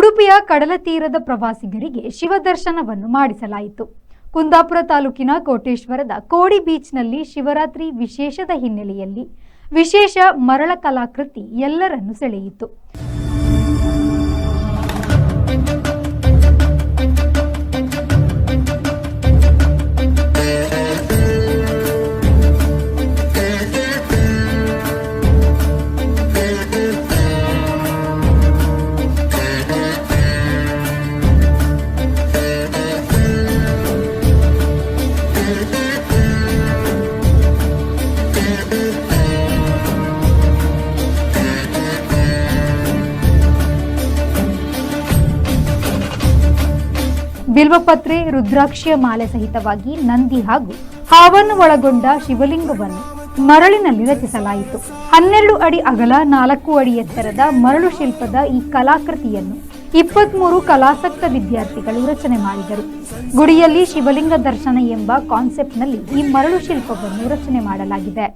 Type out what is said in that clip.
ಉಡುಪಿಯ ಕಡಲ ತೀರದ ಪ್ರವಾಸಿಗರಿಗೆ ಶಿವದರ್ಶನವನ್ನು ಮಾಡಿಸಲಾಯಿತು. ಕುಂದಾಪುರ ತಾಲೂಕಿನ ಕೋಟೇಶ್ವರದ ಕೋಡಿ ಬೀಚ್ನಲ್ಲಿ ಶಿವರಾತ್ರಿ ವಿಶೇಷದ ಹಿನ್ನೆಲೆಯಲ್ಲಿ ವಿಶೇಷ ಮರಳ ಕಲಾಕೃತಿ ಎಲ್ಲರನ್ನು ಸೆಳೆಯಿತು. ಬಿಲ್ವಪತ್ರೆ, ರುದ್ರಾಕ್ಷಿಯ ಮಾಲೆ ಸಹಿತವಾಗಿ ನಂದಿ ಹಾಗೂ ಹಾವನ್ನು ಒಳಗೊಂಡ ಶಿವಲಿಂಗವನ್ನು ಮರಳಿನಲ್ಲಿ ರಚಿಸಲಾಯಿತು. 12 ಅಡಿ ಅಗಲ 4 ಅಡಿ ಎತ್ತರದ ಮರಳು ಶಿಲ್ಪದ ಈ ಕಲಾಕೃತಿಯನ್ನು 23 ಕಲಾಸಕ್ತ ವಿದ್ಯಾರ್ಥಿಗಳು ರಚನೆ ಮಾಡಿದರು. ಗುಡಿಯಲ್ಲಿ ಶಿವಲಿಂಗ ದರ್ಶನ ಎಂಬ ಕಾನ್ಸೆಪ್ಟ್ನಲ್ಲಿ ಈ ಮರಳು ಶಿಲ್ಪವನ್ನು ರಚನೆ ಮಾಡಲಾಗಿದೆ.